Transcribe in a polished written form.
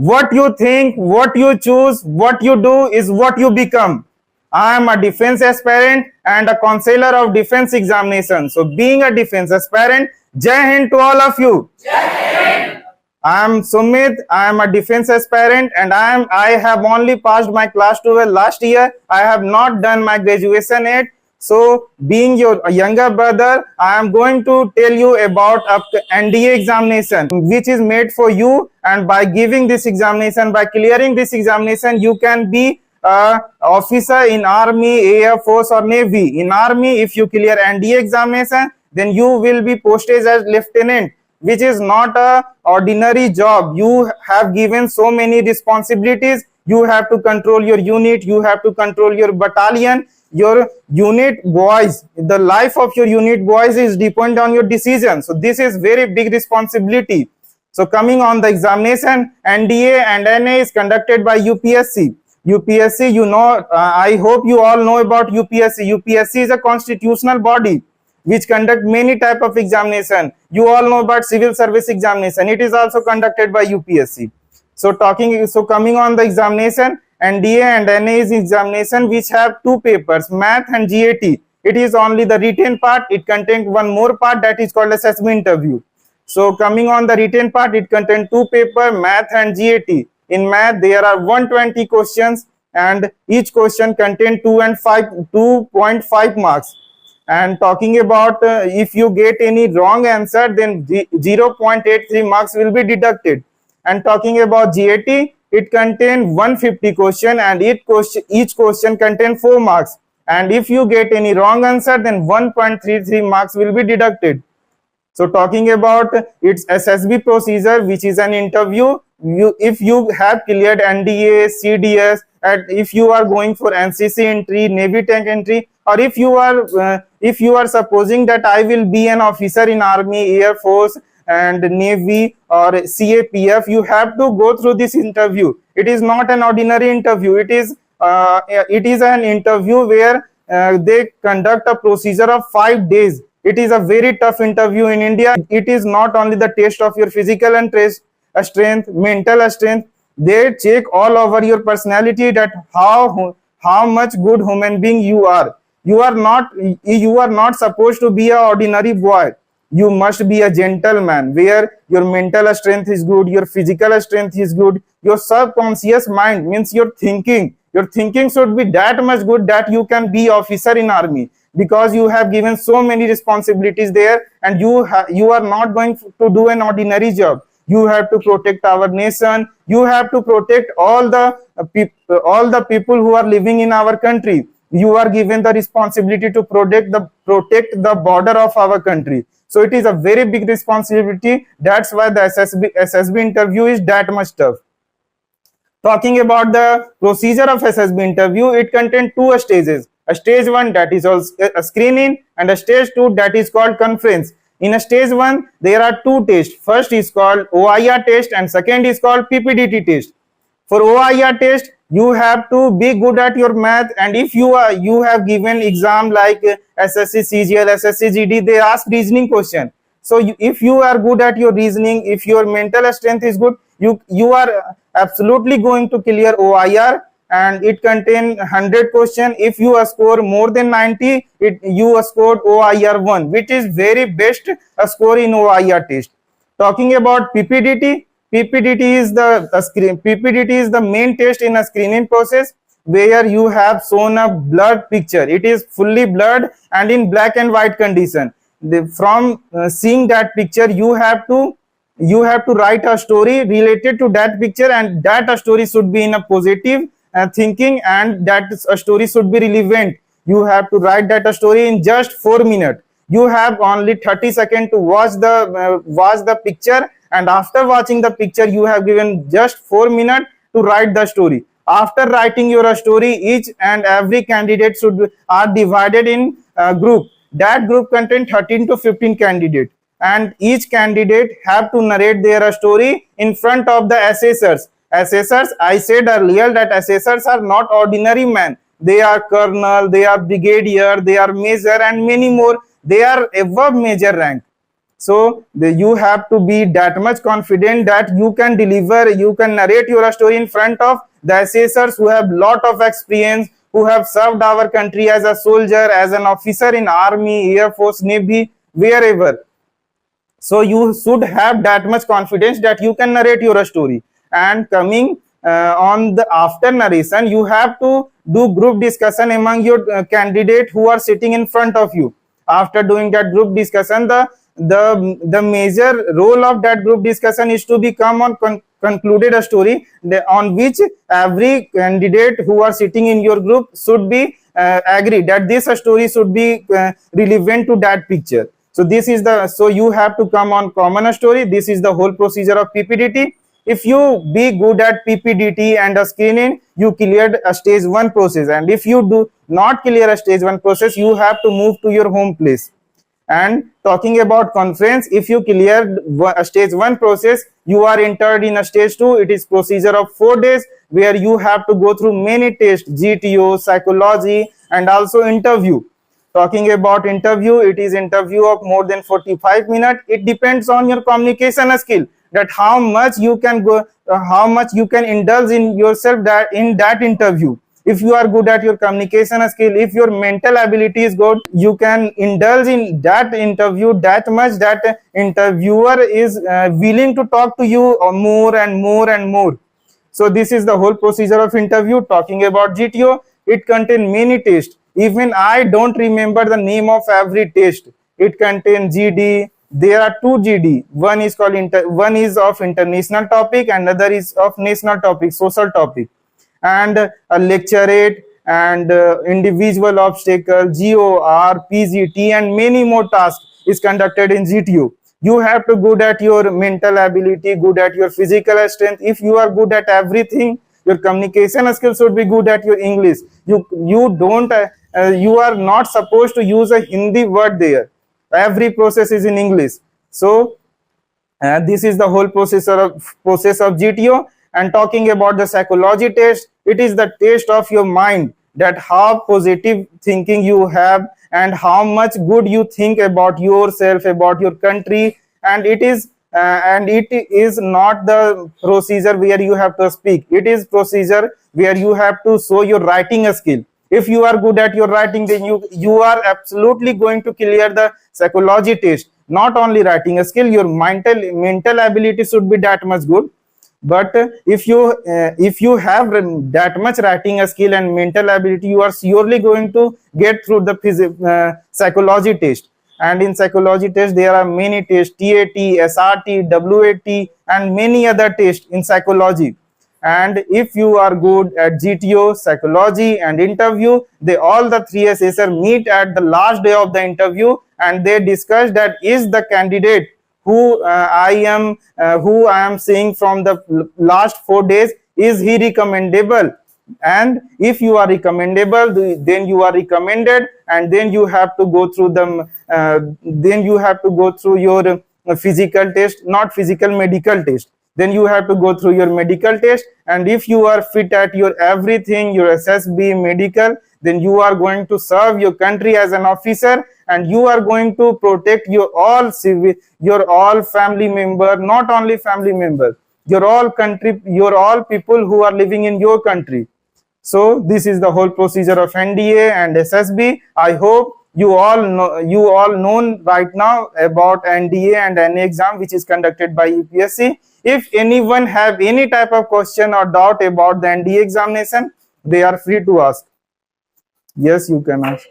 What you think, what you choose, what you do is what you become. I am a defense aspirant and a counselor of defense examination. So being a defense aspirant, Jai Hind to all of you. I am Sumit. I am a defense aspirant and I have only passed my class 12 last year. I have not done my graduation yet. So being your younger brother, I am going to tell you about NDA examination which is made for you, and by giving this examination, by clearing this examination, you can be officer in Army, Air Force or Navy. In Army, if you clear NDA examination, then you will be posted as lieutenant, which is not a ordinary job. You have given so many responsibilities. You have to control your unit, you have to control your battalion, your unit boys. The life of your unit boys is depend on your decision. So this is very big responsibility. So coming on the examination, NDA and NA is conducted by UPSC. UPSC, you know, I hope you all know about UPSC. UPSC is a constitutional body which conduct many type of examination. You all know about civil service examination. It is also conducted by UPSC. So coming on the examination, NDA and NA is examination which have two papers, math and GAT. It is only the written part. It contains one more part that is called SSB interview. So coming on the written part, it contains two papers, math and GAT. In math, there are 120 questions and each question contains 2.5 marks. And talking about if you get any wrong answer, then 0.83 marks will be deducted. And talking about GAT, it contains 150 question and each question contains 4 marks. And if you get any wrong answer, then 1.33 marks will be deducted. So talking about its SSB procedure, which is an interview, if you have cleared NDA, CDS, and if you are going for NCC entry, Navy tank entry, or if you are supposing that I will be an officer in Army, Air Force and Navy or CAPF, you have to go through this interview. It is not an ordinary interview. It is an interview where they conduct a procedure of 5 days. It is a very tough interview in India. It is not only the test of your physical and strength, mental strength. They check all over your personality, that how much good human being you are. You are not supposed to be an ordinary boy. You must be a gentleman where your mental strength is good, your physical strength is good, your subconscious mind means your thinking. Your thinking should be that much good that you can be officer in Army, because you have given so many responsibilities there, and you are not going to do an ordinary job. You have to protect our nation. You have to protect all the people who are living in our country. You are given the responsibility to protect the border of our country. So it is a very big responsibility. That's why the SSB interview is that much tough. Talking about the procedure of SSB interview, it contains 2 stages. A stage 1, that is also a screening, and a stage 2, that is called conference. In a stage 1, there are 2 tests. First is called OIR test and second is called PPDT test. For OIR test, you have to be good at your math, and if you have given exam like SSC CGL, SSC GD, they ask reasoning question. So if you are good at your reasoning, if your mental strength is good, you are absolutely going to clear OIR, and it contains 100 question. If you score more than 90, you scored OIR 1, which is very best score in OIR test. Talking about PPDT, PPDT is the main test in a screening process, where you have shown a blurred picture. It is fully blurred and in black and white condition. From seeing that picture, you have to write a story related to that picture, and that story should be in a positive thinking, and that story should be relevant. You have to write that story in just 4 minutes. You have only 30 seconds to watch the picture, and after watching the picture, you have given just 4 minutes to write the story. After writing your story, each and every candidate are divided in a group. That group contains 13 to 15 candidates, and each candidate have to narrate their story in front of the assessors. Assessors, I said earlier that assessors are not ordinary men. They are colonel, they are brigadier, they are major, and many more. They are above major rank. So you have to be that much confident that you can deliver, you can narrate your story in front of the assessors who have lot of experience, who have served our country as a soldier, as an officer in army, air force, navy, wherever. So you should have that much confidence that you can narrate your story. And coming on the after narration, you have to do group discussion among your candidate who are sitting in front of you. After doing that group discussion, the major role of that group discussion is to become on concluded a story on which every candidate who are sitting in your group should be agree that this story should be relevant to that picture. So this is the, so you have to come on common story. This is the whole procedure of PPDT. If you be good at PPDT and a screening, you cleared a stage 1 process. And if you do not clear a stage 1 process, you have to move to your home place. And talking about conference, if you cleared a stage 1 process, you are entered in a stage 2. It is procedure of 4 days where you have to go through many tests, GTO, psychology, and also interview. Talking about interview, it is interview of more than 45 minutes. It depends on your communication skill, that how much you can go, how much you can indulge in yourself that in that interview. If you are good at your communication skill, if your mental ability is good, you can indulge in that interview that much that interviewer is willing to talk to you more and more and more. So this is the whole procedure of interview. Talking about GTO, it contains many tests. Even I don't remember the name of every test. It contains GD. There are 2 GD. One is called one is of international topic and other is of national topic, social topic. And a lecturate and individual obstacle, GOR, PGT, and many more tasks is conducted in GTO. You have to good at your mental ability, good at your physical strength. If you are good at everything, your communication skills should be good at your English. You don't you are not supposed to use a Hindi word there. Every process is in English. So this is the whole process of GTO. And talking about the psychology test, it is the test of your mind, that how positive thinking you have and how much good you think about yourself, about your country. And it is not the procedure where you have to speak. It is procedure where you have to show your writing skill. If you are good at your writing, then you are absolutely going to clear the psychology test. Not only writing skill, your mental ability should be that much good. But if you have that much writing skill and mental ability, you are surely going to get through the psychology test. And in psychology test, there are many tests: TAT, SRT, WAT, and many other tests in psychology. And if you are good at GTO, psychology, and interview, all the 3 assessors meet at the last day of the interview and they discuss that is the candidate who I am seeing from the last 4 days, is he recommendable? And if you are recommendable, then you are recommended, and then you have to go through your physical test, not physical, medical test. Then you have to go through your medical test, and if you are fit at your everything, your SSB medical, then you are going to serve your country as an officer, and you are going to protect your all family member, not only family member, your all country, your all people who are living in your country. So this is the whole procedure of NDA and SSB. I hope you all know right now about NDA and NA exam, which is conducted by UPSC. If anyone have any type of question or doubt about the NDA examination, they are free to ask. Yes, you can ask.